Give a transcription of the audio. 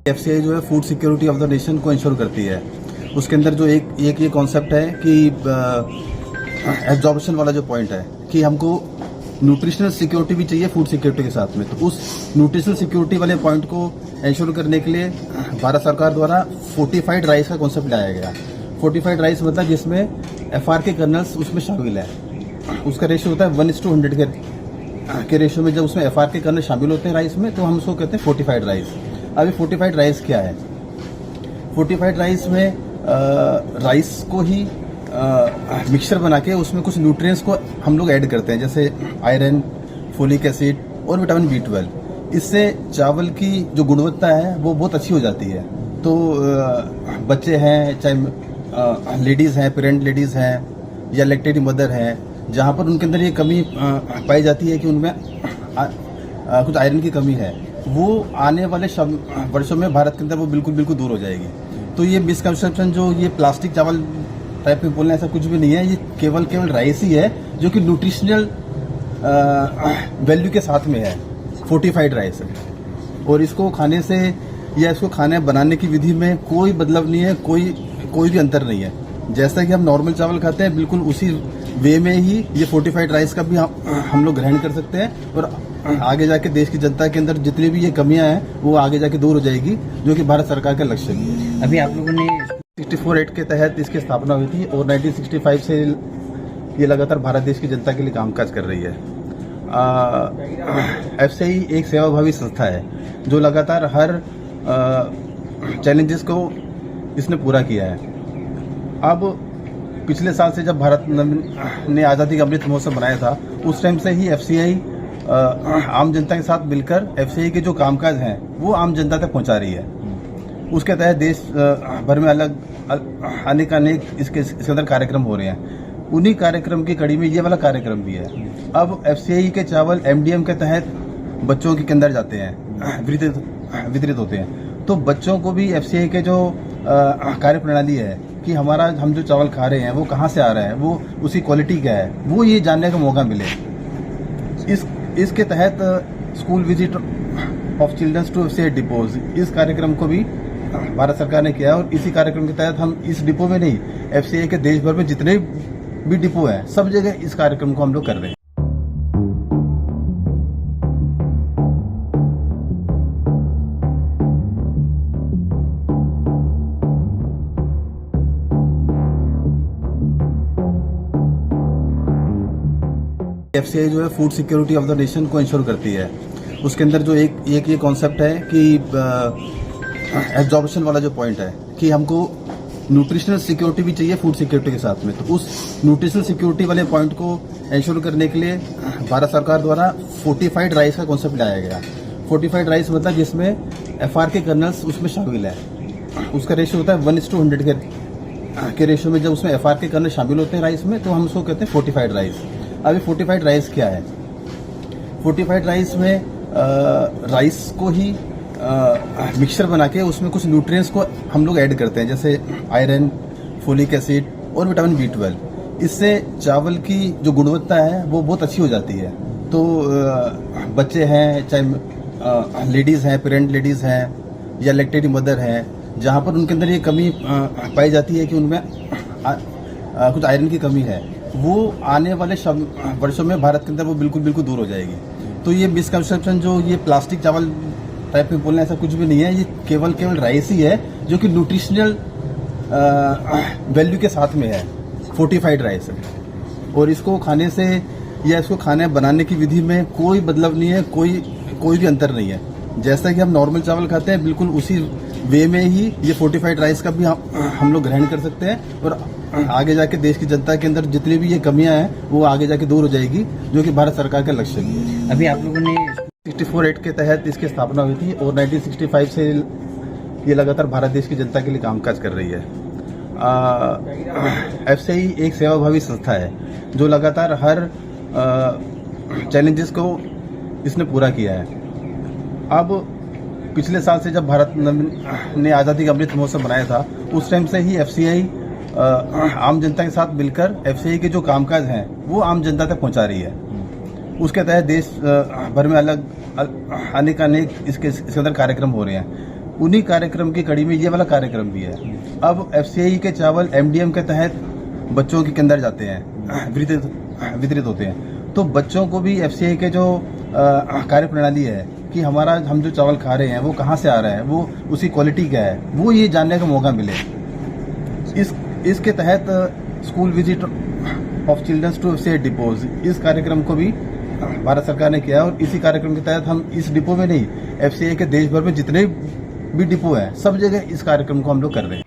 FCI जो है food security of the nation को इंश्योर करती है। उसके अंदर जो एक ये कॉन्सेप्ट है कि एब्जॉर्प्शन वाला जो पॉइंट है कि हमको न्यूट्रिशनल सिक्योरिटी भी चाहिए फूड सिक्योरिटी के साथ में। तो उस न्यूट्रिशनल सिक्योरिटी वाले पॉइंट को इंश्योर करने के लिए भारत सरकार द्वारा फोर्टिफाइड राइस का कॉन्सेप्ट लाया गया। फोर्टिफाइड राइस मतलब जिसमें एफआर के कर्नल्स उसमें शामिल है। उसका रेशियो होता है 1:100 के रेशियो में। जब उसमें एफआर के कर्नल शामिल होते हैं राइस में तो हम उसको कहते हैं फोर्टिफाइड राइस। अभी फोर्टिफाइड राइस क्या है? फोर्टिफाइड राइस में राइस को ही मिक्सचर बना के उसमें कुछ न्यूट्रिएंट्स को हम लोग ऐड करते हैं, जैसे आयरन, फोलिक एसिड और विटामिन B12। इससे चावल की जो गुणवत्ता है वो बहुत अच्छी हो जाती है। तो बच्चे हैं, चाहे लेडीज़ हैं, प्रेग्नेंट लेडीज़ हैं या लैक्टेटिंग मदर हैं, जहाँ पर उनके अंदर ये कमी पाई जाती है कि उनमें कुछ आयरन की कमी है, वो आने वाले वर्षों में भारत के अंदर वो बिल्कुल दूर हो जाएगी। तो ये मिसकंसेप्शन जो ये प्लास्टिक चावल टाइप में बोलना, ऐसा कुछ भी नहीं है। ये केवल राइस ही है जो कि न्यूट्रिशनल वैल्यू के साथ में है, फोर्टिफाइड राइस है। और इसको खाने से या इसको खाने बनाने की विधि में कोई बदलाव नहीं है, कोई भी अंतर नहीं है। जैसा कि हम नॉर्मल चावल खाते हैं बिल्कुल उसी वे में ही ये फोर्टिफाइड राइस का भी हम लोग ग्रहण कर सकते हैं। और आगे जाके देश की जनता के अंदर जितनी भी ये कमियां हैं वो आगे जाके दूर हो जाएगी, जो कि भारत सरकार का लक्ष्य है। अभी आप लोगों ने 64 एक्ट के तहत इसकी स्थापना हुई थी और 1965 से ये लगातार भारत देश की जनता के लिए कामकाज कर रही है। एफसीआई एक सेवाभावी संस्था है जो लगातार हर चैलेंजेस को इसने पूरा किया है। अब पिछले साल से जब भारत ने आज़ादी का अमृत महोत्सव मनाया था, उस टाइम से ही एफसीआई आम जनता के साथ मिलकर एफसीआई के जो कामकाज हैं वो आम जनता तक पहुंचा रही है। उसके तहत देश भर में अनेक इसके अंदर कार्यक्रम हो रहे हैं। उन्हीं कार्यक्रम की कड़ी में ये वाला कार्यक्रम भी है। अब एफसीआई के चावल एमडीएम के तहत बच्चों के अंदर जाते हैं, वितरित होते हैं। तो बच्चों को भी एफसीआई के जो कार्य प्रणाली है कि हम जो चावल खा रहे हैं वो कहाँ से आ रहा है, वो उसकी क्वालिटी क्या है, वो ये जानने का मौका मिले। इसके तहत school visit of childrens to FCI depots, इस कार्यक्रम को भी भारत सरकार ने किया है। और इसी कार्यक्रम के तहत हम इस डिपो में नहीं, एफसीआई के देश भर में जितने भी डिपो हैं सब जगह इस कार्यक्रम को हम लोग कर रहे हैं। एफसीआई जो है food security of the nation को इंश्योर करती है। उसके अंदर जो एक ये कॉन्सेप्ट है कि एब्जॉर्प्शन वाला जो पॉइंट है कि हमको न्यूट्रिशनल सिक्योरिटी भी चाहिए फूड सिक्योरिटी के साथ में। तो उस न्यूट्रिशनल सिक्योरिटी वाले पॉइंट को इंश्योर करने के लिए भारत सरकार द्वारा फोर्टिफाइड राइस का कॉन्सेप्ट लाया गया। फोर्टिफाइड राइस मतलब जिसमें एफआर के कर्नल्स उसमें शामिल है। उसका रेशियो होता है 1:100 के रेशियो में। जब उसमें एफआर के कर्नल शामिल होते हैं राइस में तो हम उसको कहते हैं फोर्टिफाइड राइस। अभी फोर्टिफाइड राइस क्या है? फोर्टिफाइड राइस में राइस को ही मिक्सचर बना के उसमें कुछ न्यूट्रिएंट्स को हम लोग ऐड करते हैं, जैसे आयरन, फोलिक एसिड और विटामिन B12। इससे चावल की जो गुणवत्ता है वो बहुत अच्छी हो जाती है। तो बच्चे हैं, चाहे लेडीज़ हैं, प्रेग्नेंट लेडीज़ हैं या लैक्टेटिंग मदर हैं, जहाँ पर उनके अंदर ये कमी पाई जाती है कि उनमें कुछ आयरन की कमी है, वो आने वाले वर्षों में भारत के अंदर वो बिल्कुल दूर हो जाएगी। तो ये मिसकंसेप्शन जो ये प्लास्टिक चावल टाइप में बोलना, ऐसा कुछ भी नहीं है। ये केवल राइस ही है जो कि न्यूट्रिशनल वैल्यू के साथ में है, फोर्टिफाइड राइस है। और इसको खाने से या इसको खाने बनाने की विधि में कोई बदलाव नहीं है, कोई भी अंतर नहीं है। जैसा कि हम नॉर्मल चावल खाते हैं बिल्कुल उसी वे में ही ये फोर्टिफाइड राइस का भी हम लोग ग्रहण कर सकते हैं। और आगे जाके देश की जनता के अंदर जितनी भी ये कमियां हैं वो आगे जाके दूर हो जाएगी, जो कि भारत सरकार का लक्ष्य है। अभी आप लोगों ने 64 एक्ट के तहत इसकी स्थापना हुई थी और 1965 से ये लगातार भारत देश की जनता के लिए कामकाज कर रही है। एफसीआई एक सेवाभावी संस्था है जो लगातार हर चैलेंजेस को इसने पूरा किया है। अब पिछले साल से जब भारत ने आज़ादी का अमृत महोत्सव मनाया था, उस टाइम से ही एफसीआई आम जनता के साथ मिलकर एफसीआई के जो कामकाज हैं वो आम जनता तक पहुंचा रही है। उसके तहत देश भर में अनेक इसके अंदर कार्यक्रम हो रहे हैं। उन्हीं कार्यक्रम की कड़ी में ये वाला कार्यक्रम भी है। अब FCI के चावल MDM के तहत बच्चों के अंदर जाते हैं, वितरित होते हैं। तो बच्चों को भी FCI के जो कार्य प्रणाली है कि हम जो चावल खा रहे हैं वो कहाँ से आ रहा है, वो उसकी क्वालिटी क्या है, वो ये जानने का मौका मिले। इसके तहत school visit of childrens to FCI depots, इस कार्यक्रम को भी भारत सरकार ने किया है। और इसी कार्यक्रम के तहत हम इस डिपो में नहीं, FCI के देश भर में जितने भी डिपो हैं सब जगह इस कार्यक्रम को हम लोग कर रहे हैं।